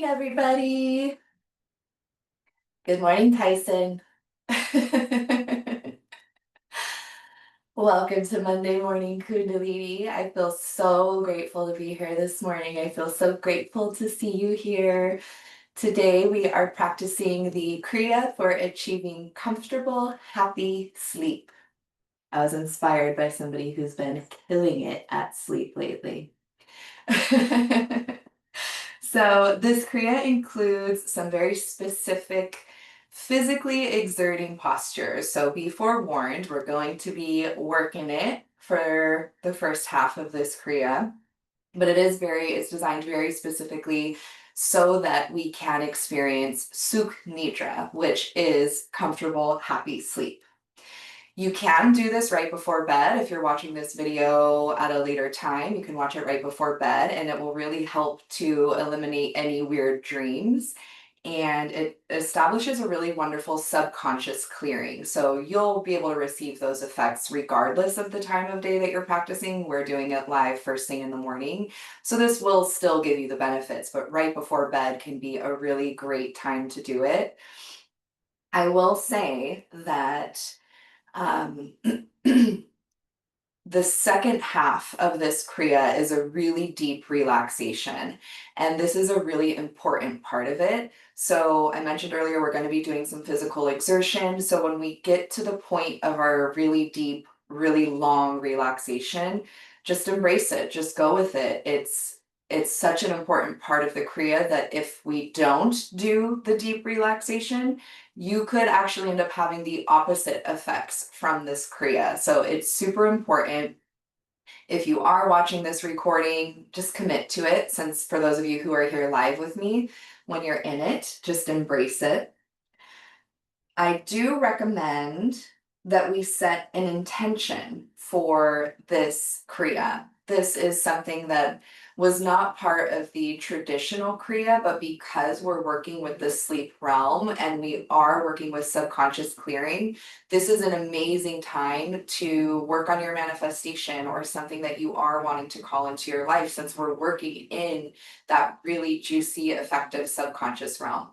everybody. Good morning, Tyson. Welcome to Monday Morning Kundalini. I feel so grateful to be here this morning. I feel so grateful to see you here. Today, we are practicing the Kriya for achieving comfortable, happy sleep. I was inspired by somebody who's been killing it at sleep lately. So this Kriya includes some very specific physically exerting postures. So be forewarned, we're going to be working it for the first half of this Kriya, but it's designed very specifically so that we can experience Sukh Nidra, which is comfortable, happy sleep. You can do this right before bed. If you're watching this video at a later time, you can watch it right before bed, and it will really help to eliminate any weird dreams. And it establishes a really wonderful subconscious clearing. So you'll be able to receive those effects regardless of the time of day that you're practicing. We're doing it live first thing in the morning. So this will still give you the benefits, but right before bed can be a really great time to do it. I will say that um, the second half of this Kriya is a really deep relaxation, and this is a really important part of it. So I mentioned earlier, we're going to be doing some physical exertion. So when we get to the point of our really deep, really long relaxation, just embrace it, just go with it. It's such an important part of the Kriya that if we don't do the deep relaxation, you could actually end up having the opposite effects from this Kriya. So it's super important. If you are watching this recording, just commit to it, since for those of you who are here live with me, when you're in it, just embrace it. I do recommend that we set an intention for this Kriya. This is something that was not part of the traditional Kriya, but because we're working with the sleep realm and we are working with subconscious clearing, this is an amazing time to work on your manifestation or something that you are wanting to call into your life, since we're working in that really juicy, effective subconscious realm.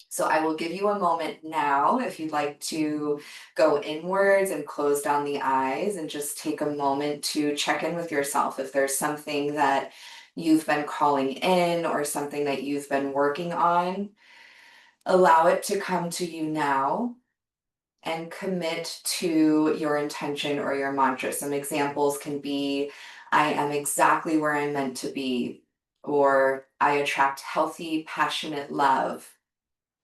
So I will give you a moment now if you'd like to go inwards and close down the eyes and just take a moment to check in with yourself. If there's something that you've been calling in or something that you've been working on, allow it to come to you now and commit to your intention or your mantra. Some examples can be, I am exactly where I'm meant to be, or I attract healthy, passionate love,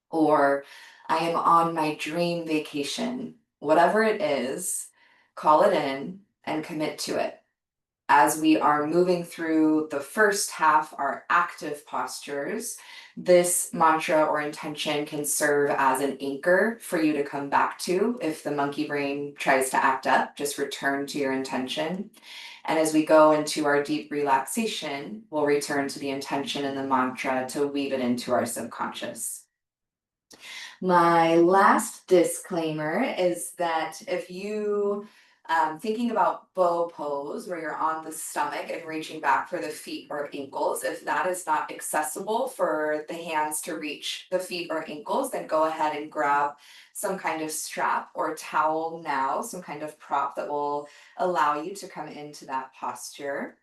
or I am on my dream vacation. Whatever it is, call it in and commit to it. As we are moving through the first half, our active postures, this mantra or intention can serve as an anchor for you to come back to. If the monkey brain tries to act up, just return to your intention. And as we go into our deep relaxation, we'll return to the intention and the mantra to weave it into our subconscious. My last disclaimer is that if you thinking about bow pose where you're on the stomach and reaching back for the feet or ankles, if that is not accessible for the hands to reach the feet or ankles, then go ahead and grab some kind of strap or towel now, some kind of prop that will allow you to come into that posture.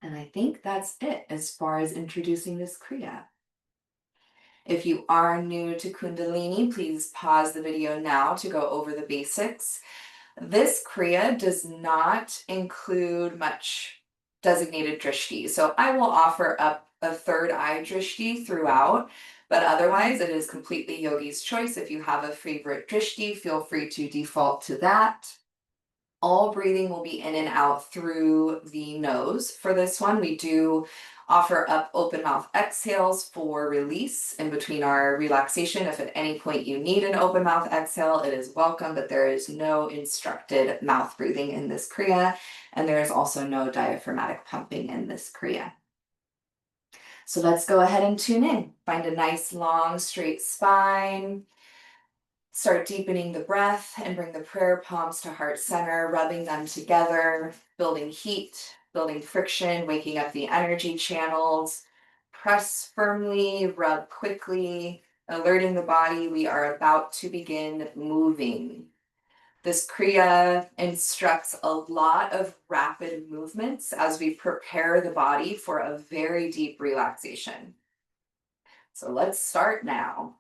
And I think that's it as far as introducing this Kriya. If you are new to Kundalini, please pause the video now to go over the basics. This Kriya does not include much designated drishti. So I will offer up a third eye drishti throughout, but otherwise it is completely yogi's choice. If you have a favorite drishti, feel free to default to that. All breathing will be in and out through the nose. For this one, we do offer up open mouth exhales for release in between our relaxation. If at any point you need an open mouth exhale, it is welcome, but there is no instructed mouth breathing in this Kriya, and there is also no diaphragmatic pumping in this Kriya. So let's go ahead and tune in. Find a nice, long, straight spine. Start deepening the breath and bring the prayer palms to heart center, rubbing them together, building heat, building friction, waking up the energy channels, press firmly, rub quickly, alerting the body we are about to begin moving. This Kriya instructs a lot of rapid movements as we prepare the body for a very deep relaxation. So let's start now.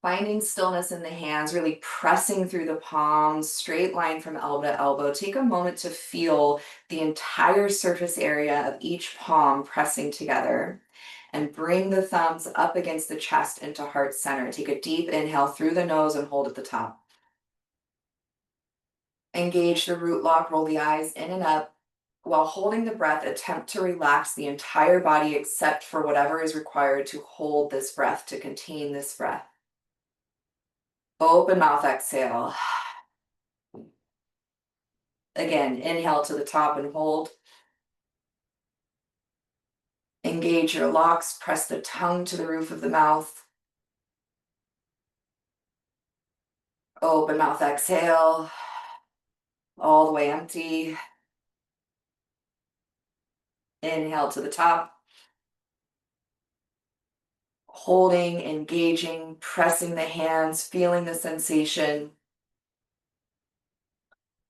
Finding stillness in the hands, really pressing through the palms, straight line from elbow to elbow. Take a moment to feel the entire surface area of each palm pressing together. And bring the thumbs up against the chest into heart center. Take a deep inhale through the nose and hold at the top. Engage the root lock, roll the eyes in and up. While holding the breath, attempt to relax the entire body except for whatever is required to hold this breath, to contain this breath. Open mouth, exhale. Again, inhale to the top and hold. Engage your locks, press the tongue to the roof of the mouth. Open mouth, exhale. All the way empty. Inhale to the top. Holding, engaging, pressing the hands, feeling the sensation.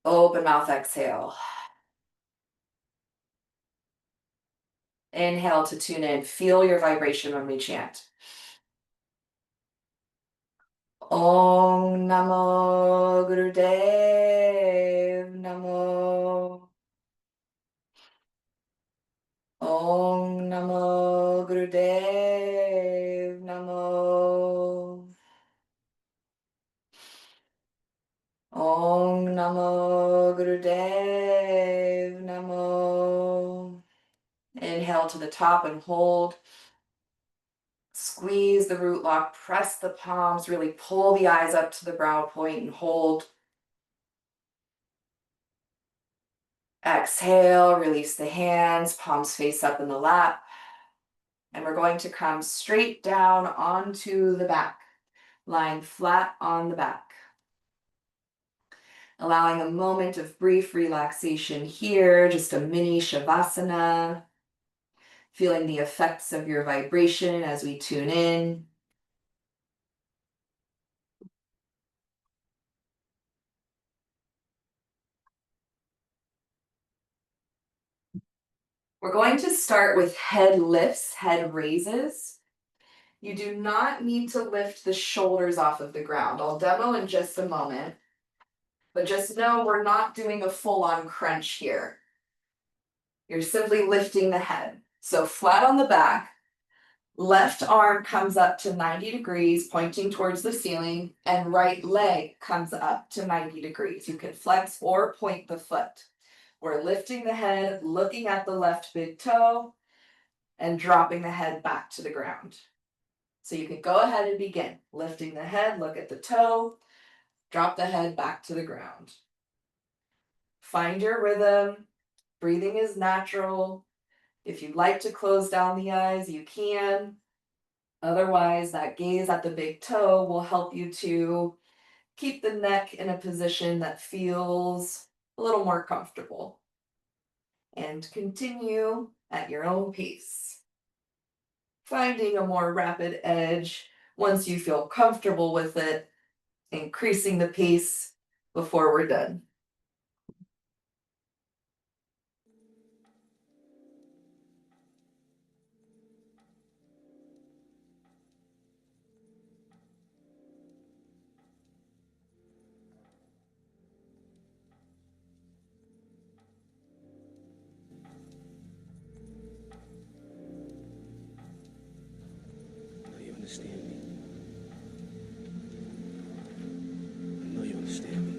Open mouth, exhale. Inhale to tune in. Feel your vibration when we chant. Om Namo Gurudev Namo. Om Namo Gurudev Namo. Om Namo Gurudev Namo. Inhale to the top and hold. Squeeze the root lock, press the palms, really pull the eyes up to the brow point and hold. Exhale, release the hands, palms face up in the lap. And we're going to come straight down onto the back, lying flat on the back. Allowing a moment of brief relaxation here, just a mini shavasana. Feeling the effects of your vibration as we tune in. We're going to start with head lifts, head raises. You do not need to lift the shoulders off of the ground. I'll demo in just a moment, but just know we're not doing a full-on crunch here. You're simply lifting the head. So flat on the back, left arm comes up to 90 degrees, pointing towards the ceiling, and right leg comes up to 90 degrees. You can flex or point the foot. We're lifting the head, looking at the left big toe, and dropping the head back to the ground. So you can go ahead and begin. Lifting the head, look at the toe, drop the head back to the ground. Find your rhythm. Breathing is natural. If you'd like to close down the eyes, you can. Otherwise, that gaze at the big toe will help you to keep the neck in a position that feels a little more comfortable. And continue at your own pace. Finding a more rapid edge once you feel comfortable with it, increasing the pace before we're done. You understand me? I know you understand me.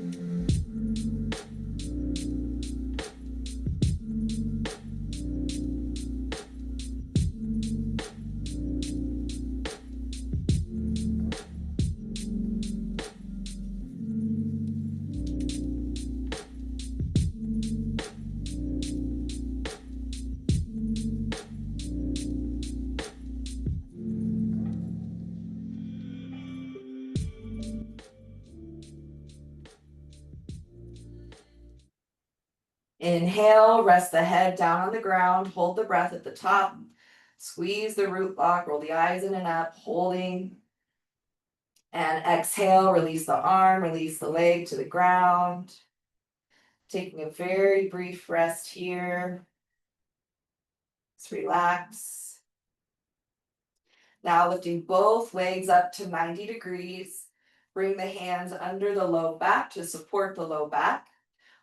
Inhale, rest the head down on the ground, hold the breath at the top. Squeeze the root block, roll the eyes in and up, holding. And exhale, release the arm, release the leg to the ground. Taking a very brief rest here. Just relax. Now lifting both legs up to 90 degrees. Bring the hands under the low back to support the low back.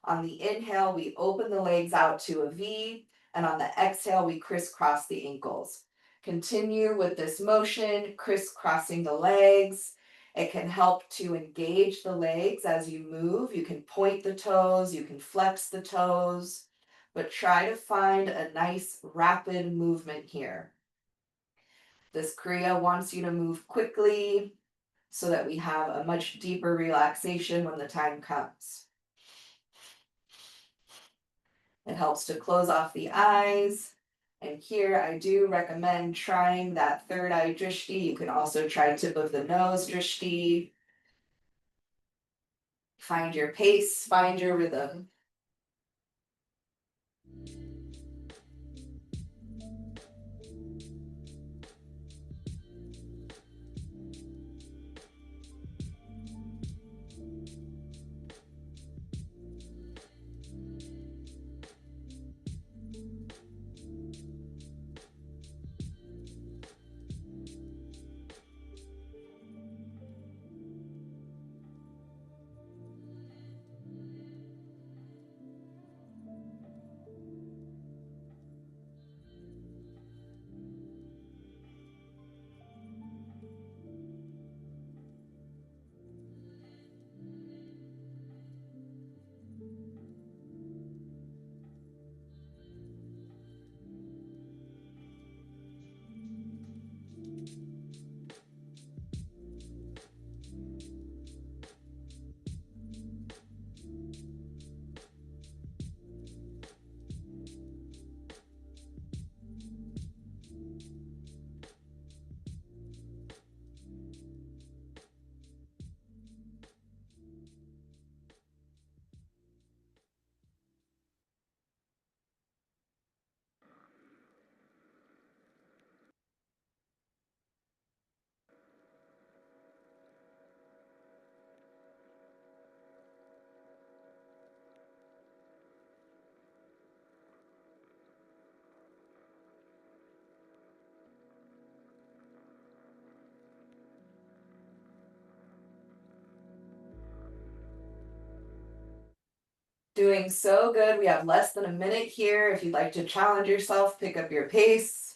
On the inhale, we open the legs out to a V, and on the exhale, we crisscross the ankles. Continue with this motion, crisscrossing the legs. It can help to engage the legs as you move. You can point the toes, you can flex the toes, but try to find a nice rapid movement here. This Kriya wants you to move quickly so that we have a much deeper relaxation when the time comes. It helps to close off the eyes. And here I do recommend trying that third eye drishti. You can also try tip of the nose drishti. Find your pace, find your rhythm. Doing so good. We have less than a minute here. If you'd like to challenge yourself, pick up your pace.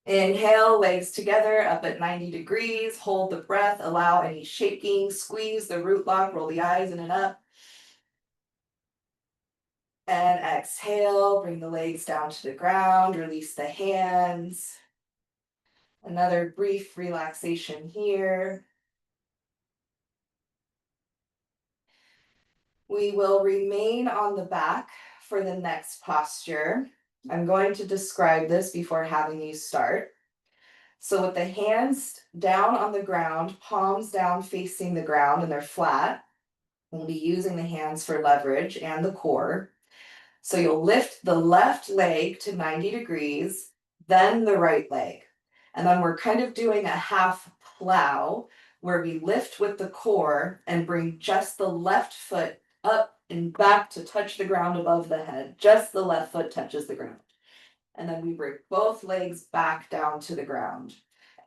Inhale, legs together, up at 90 degrees. Hold the breath, allow any shaking. Squeeze the root block, roll the eyes in and up. And exhale, bring the legs down to the ground, release the hands. Another brief relaxation here. We will remain on the back for the next posture. I'm going to describe this before having you start. So with the hands down on the ground, palms down facing the ground and they're flat, we'll be using the hands for leverage and the core. So you'll lift the left leg to 90 degrees, then the right leg. And then we're kind of doing a half plow where we lift with the core and bring just the left foot up and back to touch the ground above the head. Just the left foot touches the ground. And then we bring both legs back down to the ground.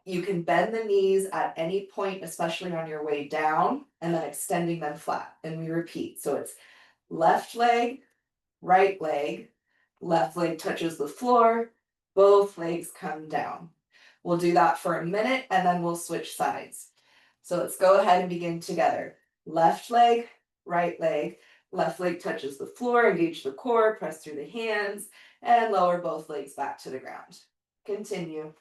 You can bend the knees at any point, especially on your way down, and then extending them flat. And we repeat. So it's left leg, right leg, left leg touches the floor, both legs come down. We'll do that for a minute and then we'll switch sides. So let's go ahead and begin together. Left leg, Left leg touches the floor, engage the core, press through the hands, and lower both legs back to the ground. Continue.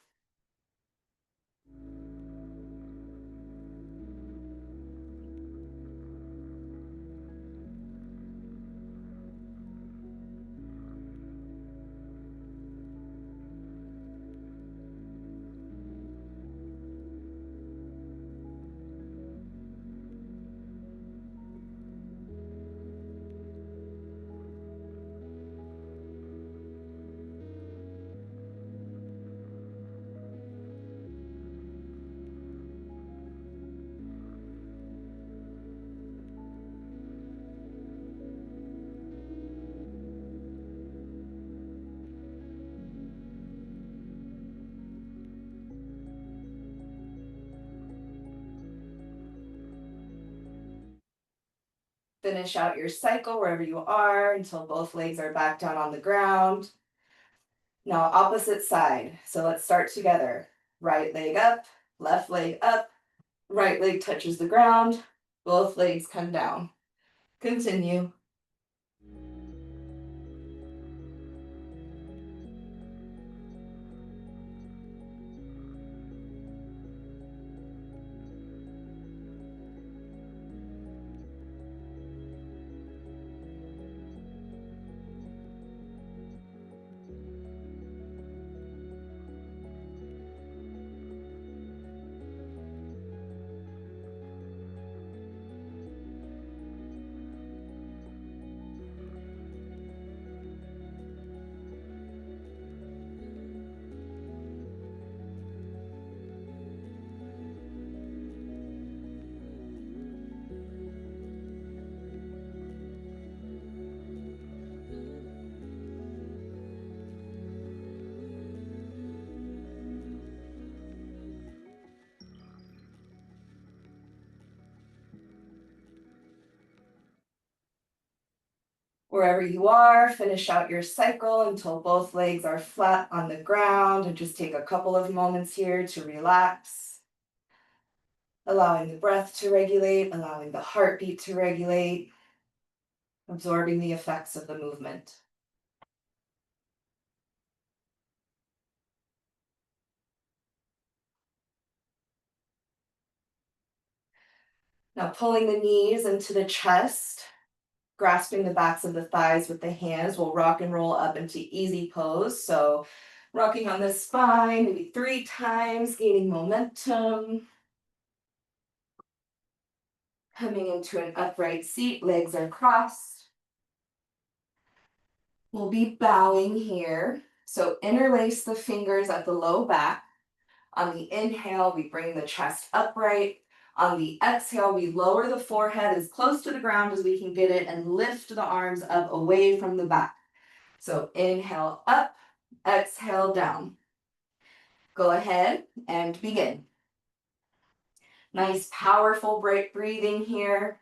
Finish out your cycle wherever you are until both legs are back down on the ground. Now opposite side. So let's start together. Right leg up, left leg up, right leg touches the ground, both legs come down. Continue. Wherever you are, finish out your cycle until both legs are flat on the ground, and just take a couple of moments here to relax. Allowing the breath to regulate, allowing the heartbeat to regulate, absorbing the effects of the movement. Now pulling the knees into the chest, grasping the backs of the thighs with the hands, we'll rock and roll up into easy pose. So rocking on the spine, maybe 3 times, gaining momentum. Coming into an upright seat, legs are crossed. We'll be bowing here. So interlace the fingers at the low back. On the inhale, we bring the chest upright. On the exhale, we lower the forehead as close to the ground as we can get it and lift the arms up away from the back. So inhale up, exhale down. Go ahead and begin. Nice, powerful breathing here.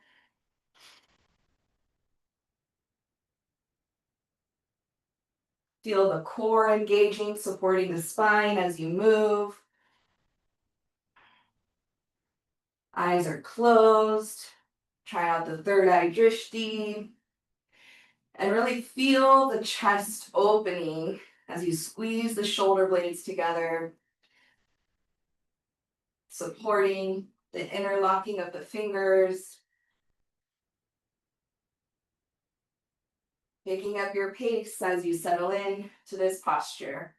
Feel the core engaging, supporting the spine as you move. Eyes are closed. Try out the third eye drishti. And really feel the chest opening as you squeeze the shoulder blades together, supporting the interlocking of the fingers. Picking up your pace as you settle in to this posture.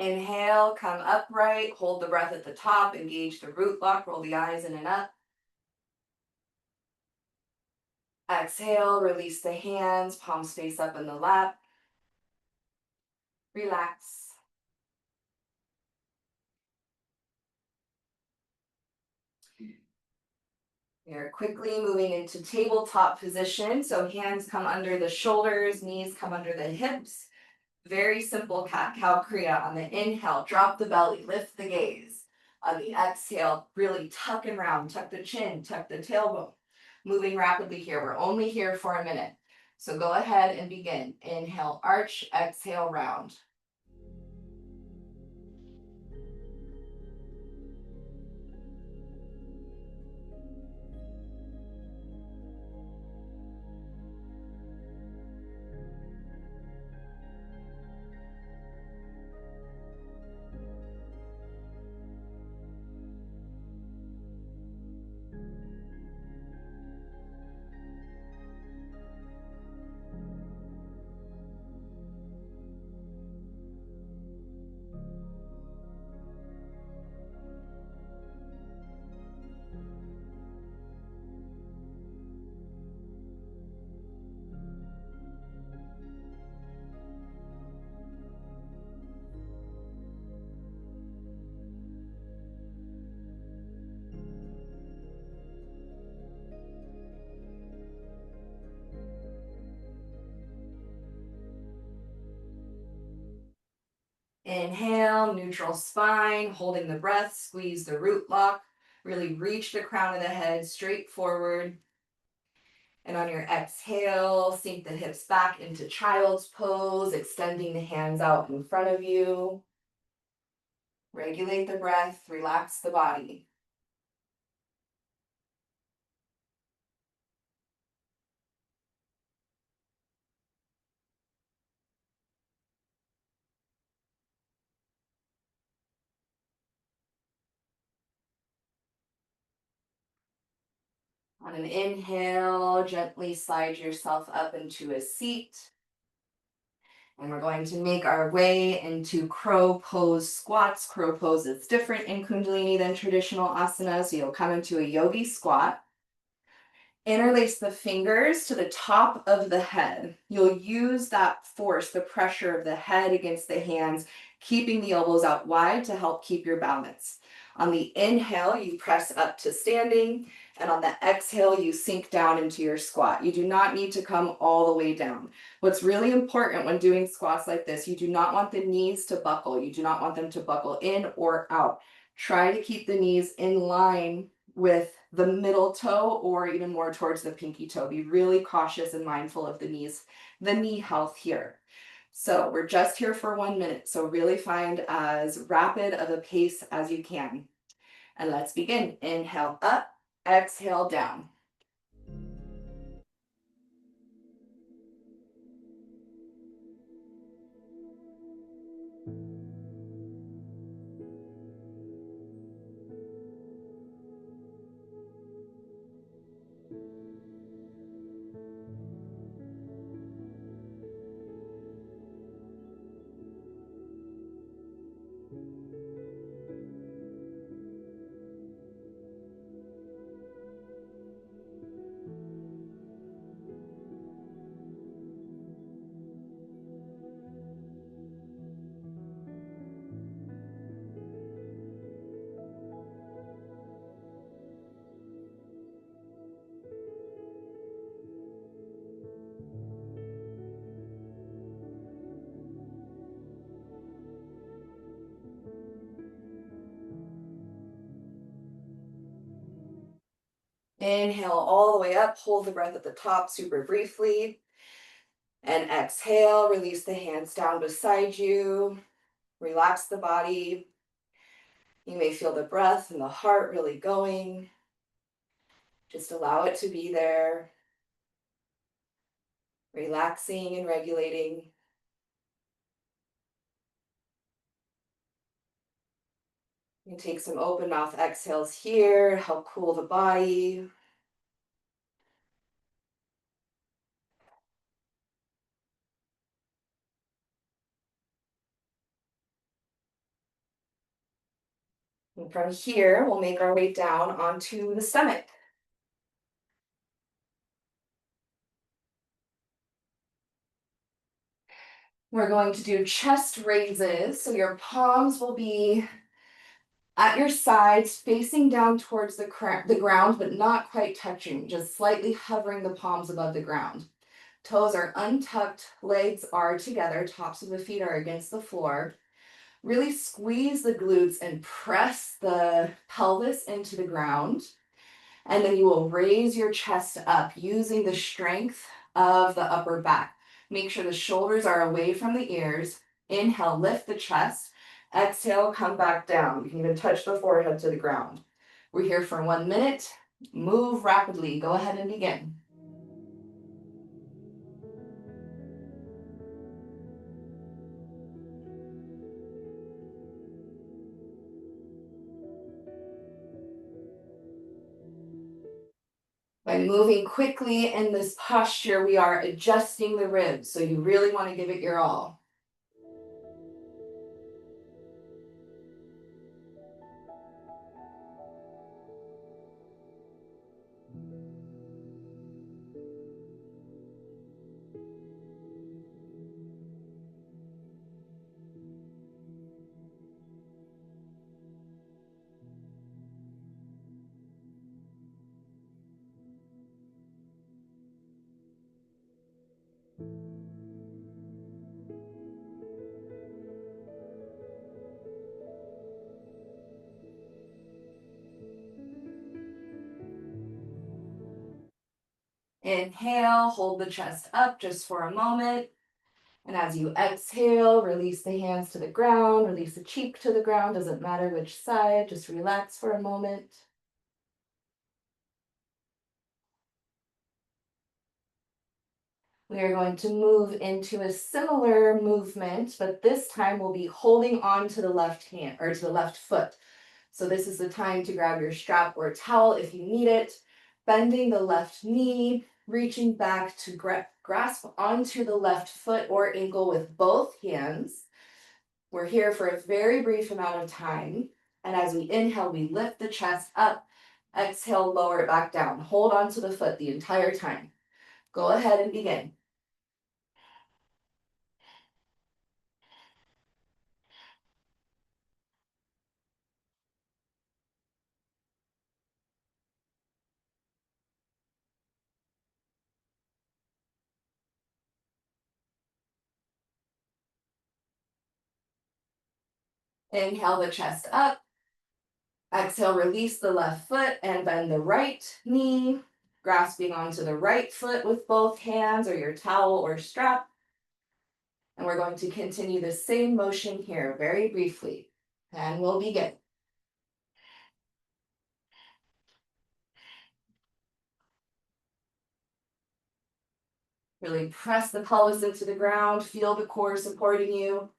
Inhale, come upright, hold the breath at the top, engage the root block, roll the eyes in and up. Exhale, release the hands, palms face up in the lap. Relax. We are quickly moving into tabletop position. So hands come under the shoulders, knees come under the hips. Very simple cat-cow kriya. On the inhale, drop the belly, lift the gaze. On the exhale, really tuck and round, tuck the chin, tuck the tailbone. Moving rapidly here. We're only here for a minute. So go ahead and begin. Inhale, arch, exhale, round. Inhale, neutral spine, holding the breath, squeeze the root block. Really reach the crown of the head straight forward. And on your exhale, sink the hips back into child's pose, extending the hands out in front of you. Regulate the breath, relax the body. On an inhale, gently slide yourself up into a seat. And we're going to make our way into crow pose squats. Crow pose is different in Kundalini than traditional asanas. So you'll come into a yogi squat. Interlace the fingers to the top of the head. You'll use that force, the pressure of the head against the hands, keeping the elbows out wide to help keep your balance. On the inhale, you press up to standing, and on the exhale, you sink down into your squat. You do not need to come all the way down. What's really important when doing squats like this, you do not want the knees to buckle. You do not want them to buckle in or out. Try to keep the knees in line with the middle toe or even more towards the pinky toe. Be really cautious and mindful of the knees, the knee health here. So we're just here for 1 minute. So really find as rapid of a pace as you can. And let's begin. Inhale up, exhale down. Inhale all the way up, hold the breath at the top super briefly. And exhale, release the hands down beside you. Relax the body. You may feel the breath and the heart really going. Just allow it to be there. Relaxing and regulating. You can take some open mouth exhales here, help cool the body. And from here, we'll make our way down onto the stomach. We're going to do chest raises. So your palms will be at your sides, facing down towards the ground, but not quite touching, just slightly hovering the palms above the ground. Toes are untucked, legs are together, tops of the feet are against the floor. Really squeeze the glutes and press the pelvis into the ground. And then you will raise your chest up using the strength of the upper back. Make sure the shoulders are away from the ears. Inhale, lift the chest. Exhale, come back down. You can even touch the forehead to the ground. We're here for 1 minute. Move rapidly. Go ahead and begin. By moving quickly in this posture, we are adjusting the ribs, so you really want to give it your all. Inhale, hold the chest up just for a moment. And as you exhale, release the hands to the ground, release the cheek to the ground, doesn't matter which side, just relax for a moment. We are going to move into a similar movement, but this time we'll be holding on to the left hand or to the left foot. So this is the time to grab your strap or towel if you need it, bending the left knee, reaching back to grasp onto the left foot or ankle with both hands. We're here for a very brief amount of time. And as we inhale, we lift the chest up. Exhale, lower it back down. Hold on to the foot the entire time. Go ahead and begin. Inhale the chest up. Exhale, release the left foot and bend the right knee, grasping onto the right foot with both hands or your towel or strap. And we're going to continue the same motion here very briefly. And we'll begin. Really press the pelvis into the ground, feel the core supporting you.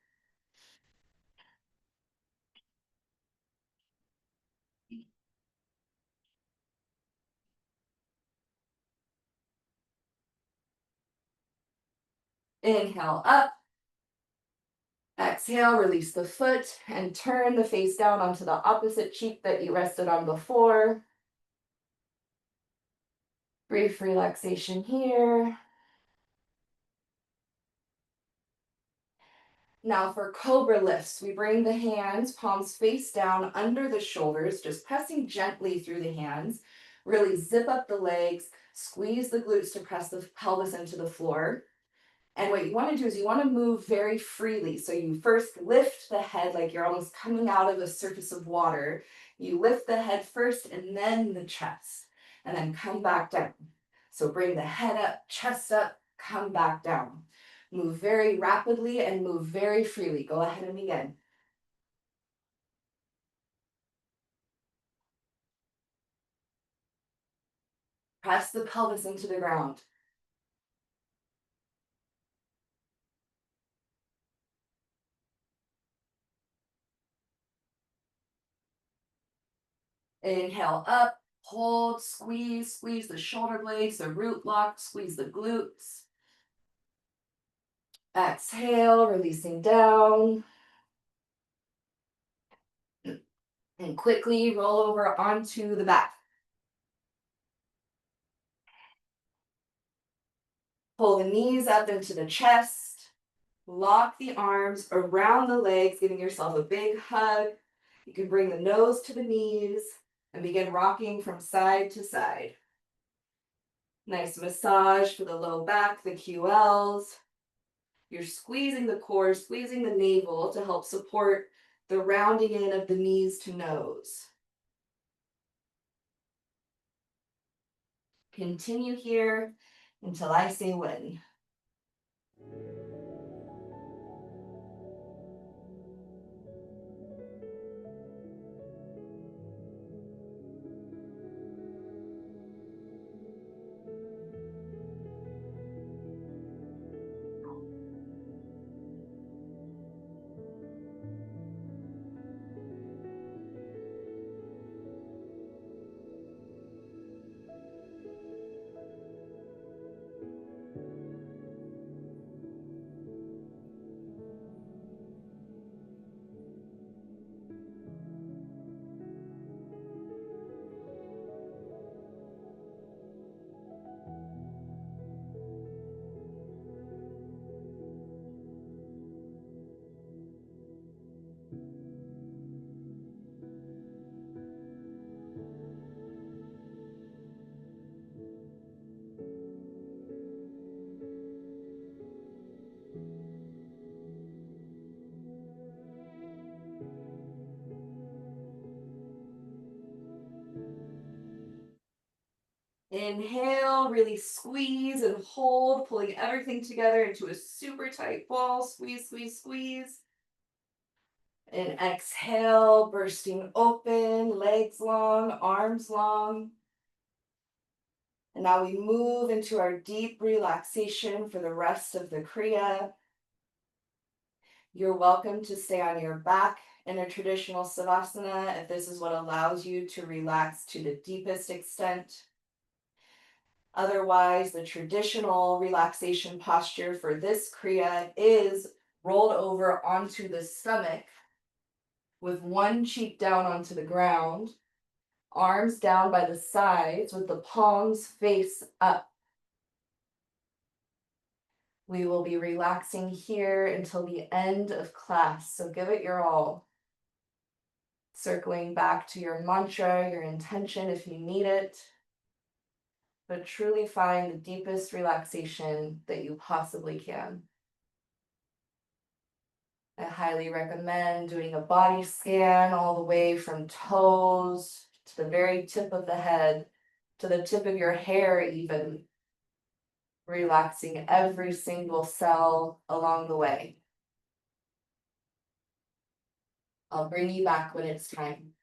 Inhale up. Exhale, release the foot and turn the face down onto the opposite cheek that you rested on before. Brief relaxation here. Now for cobra lifts, we bring the hands, palms face down under the shoulders, just pressing gently through the hands. Really zip up the legs, squeeze the glutes to press the pelvis into the floor. And what you want to do is you want to move very freely. So you first lift the head like you're almost coming out of the surface of water. You lift the head first and then the chest, and then come back down. So bring the head up, chest up, come back down. Move very rapidly and move very freely. Go ahead and begin. Press the pelvis into the ground. Inhale up, hold, squeeze, squeeze the shoulder blades, the root block, squeeze the glutes. Exhale, releasing down. And quickly roll over onto the back. Pull the knees up into the chest. Lock the arms around the legs, giving yourself a big hug. You can bring the nose to the knees and begin rocking from side to side. Nice massage for the low back, the QLs. You're squeezing the core, squeezing the navel to help support the rounding in of the knees to nose. Continue here until I say when. Inhale, really squeeze and hold, pulling everything together into a super tight ball. Squeeze, squeeze, squeeze. And exhale, bursting open, legs long, arms long. And now we move into our deep relaxation for the rest of the Kriya. You're welcome to stay on your back in a traditional Savasana if this is what allows you to relax to the deepest extent. Otherwise, the traditional relaxation posture for this Kriya is rolled over onto the stomach with one cheek down onto the ground, arms down by the sides with the palms face up. We will be relaxing here until the end of class, so give it your all. Circling back to your mantra, your intention if you need it, but truly find the deepest relaxation that you possibly can. I highly recommend doing a body scan all the way from toes to the very tip of the head, to the tip of your hair even, relaxing every single cell along the way. I'll bring you back when it's time.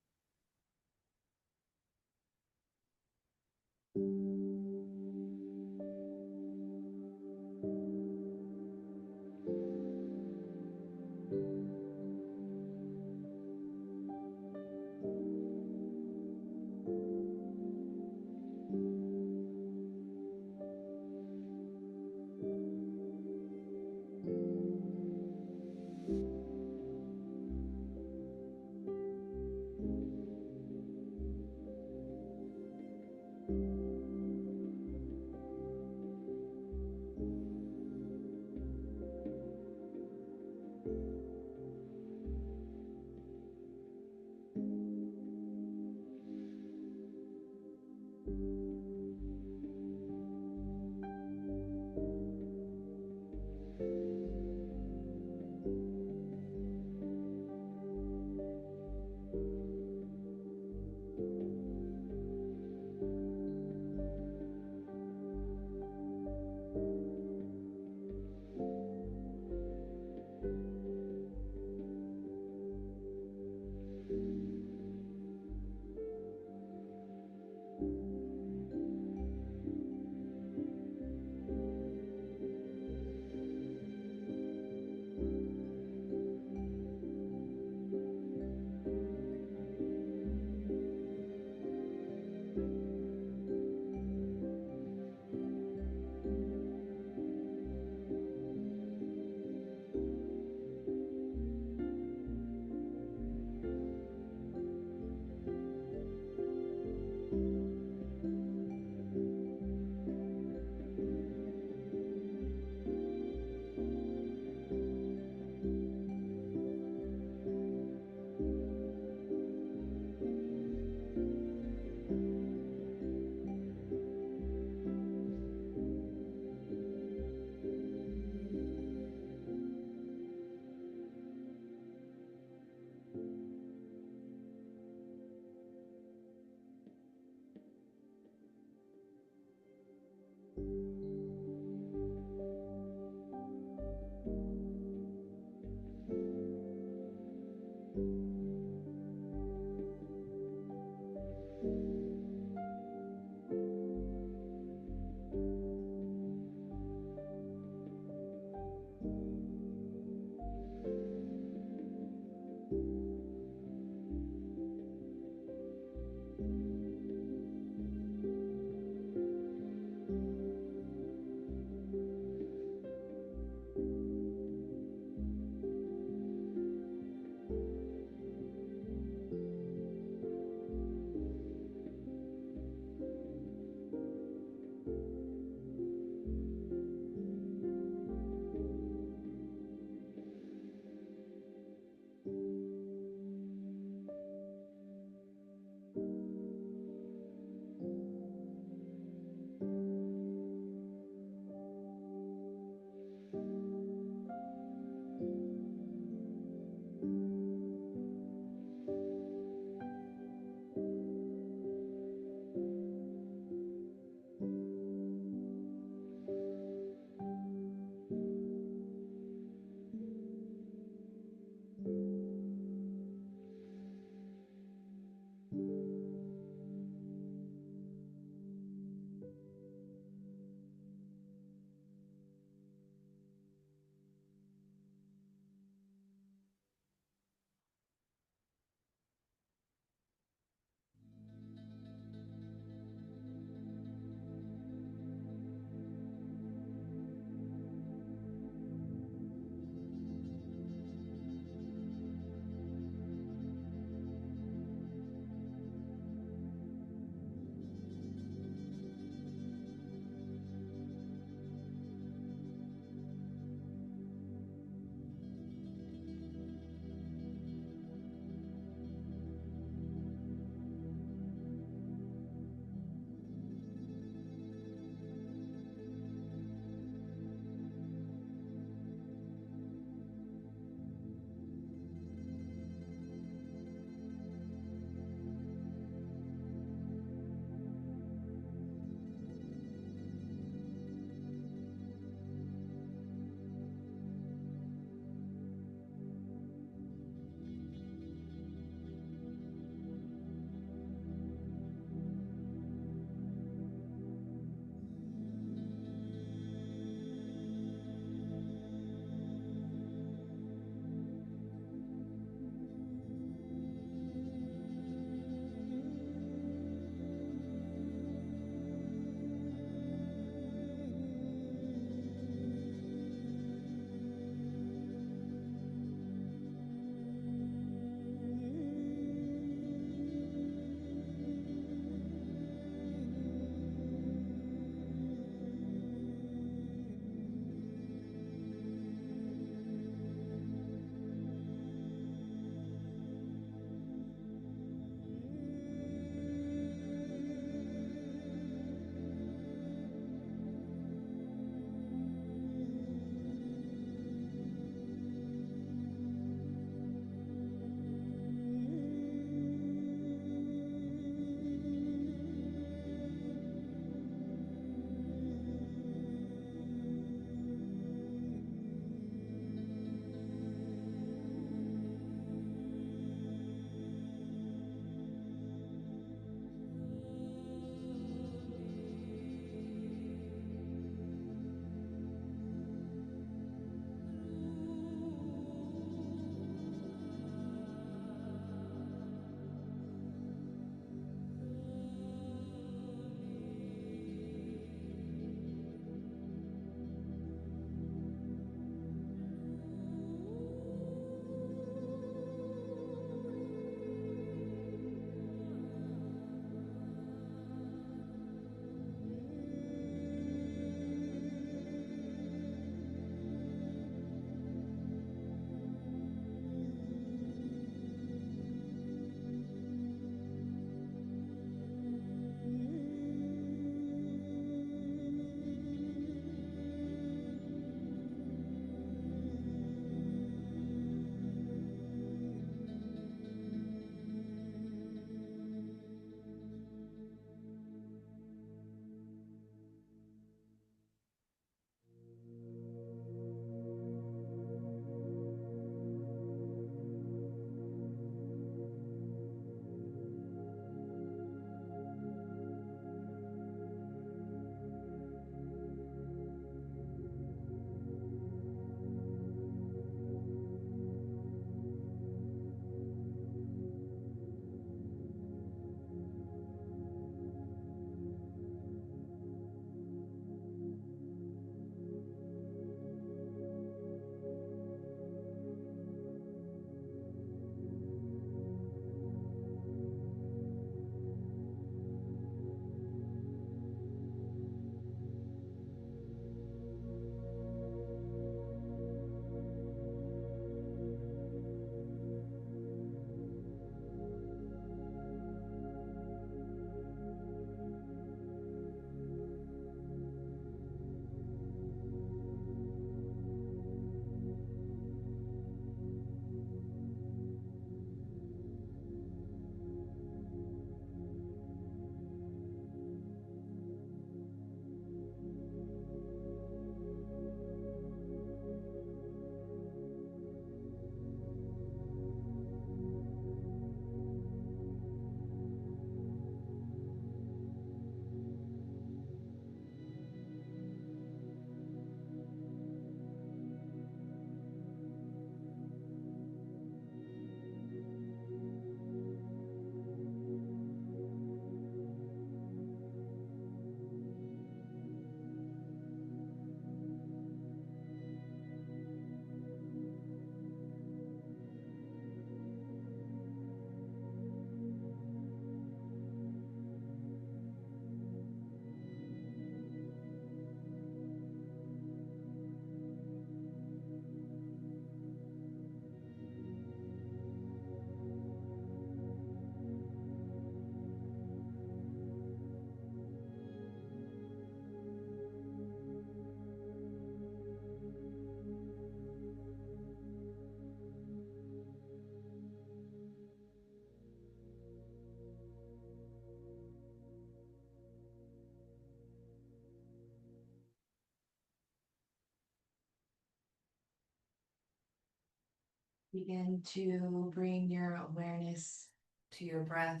Begin to bring your awareness to your breath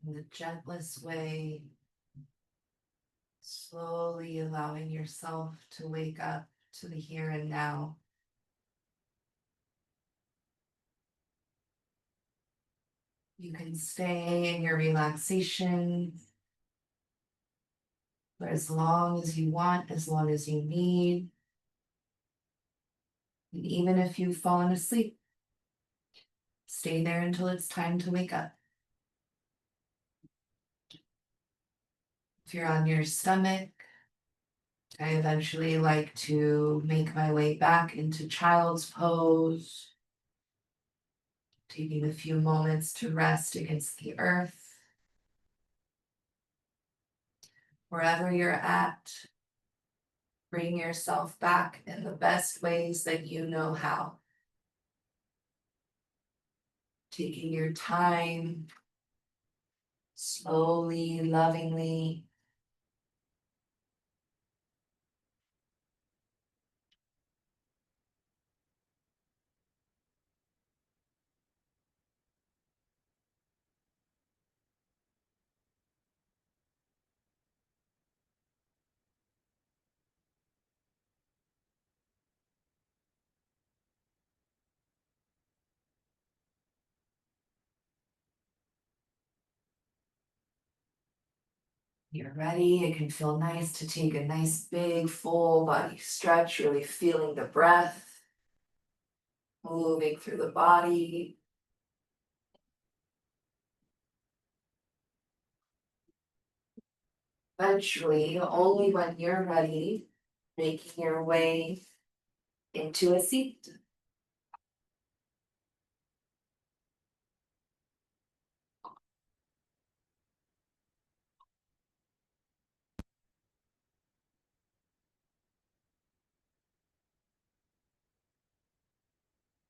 in the gentlest way, slowly allowing yourself to wake up to the here and now. You can stay in your relaxation for as long as you want, as long as you need. And even if you've fallen asleep, stay there until it's time to wake up. If you're on your stomach, I eventually like to make my way back into child's pose, taking a few moments to rest against the earth. Wherever you're at, bring yourself back in the best ways that you know how. Taking your time, slowly, lovingly. You're ready. It can feel nice to take a nice big full body stretch, really feeling the breath moving through the body. Eventually, only when you're ready, making your way into a seat.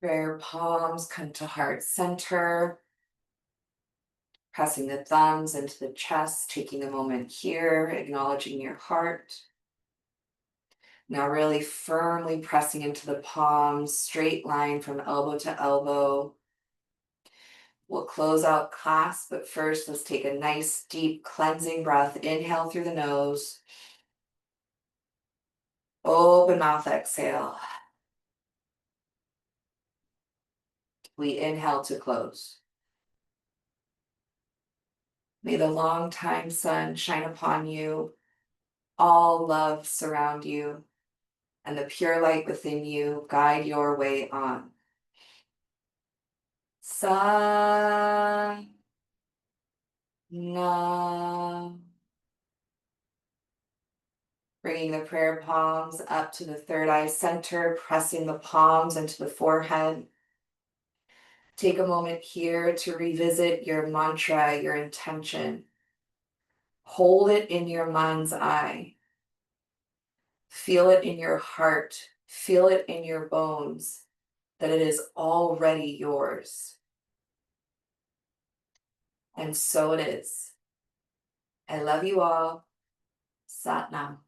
Prayer palms come to heart center, pressing the thumbs into the chest, taking a moment here, acknowledging your heart. Now really firmly pressing into the palms, straight line from elbow to elbow. We'll close out class, but first let's take a nice deep cleansing breath. Inhale through the nose. Open mouth, exhale. We inhale to close. May the long time sun shine upon you, all love surround you, and the pure light within you guide your way on. Sa na. Bringing the prayer palms up to the third eye center, pressing the palms into the forehead. Take a moment here to revisit your mantra, your intention. Hold it in your mind's eye. Feel it in your heart. Feel it in your bones that it is already yours. And so it is. I love you all. Sat Nam.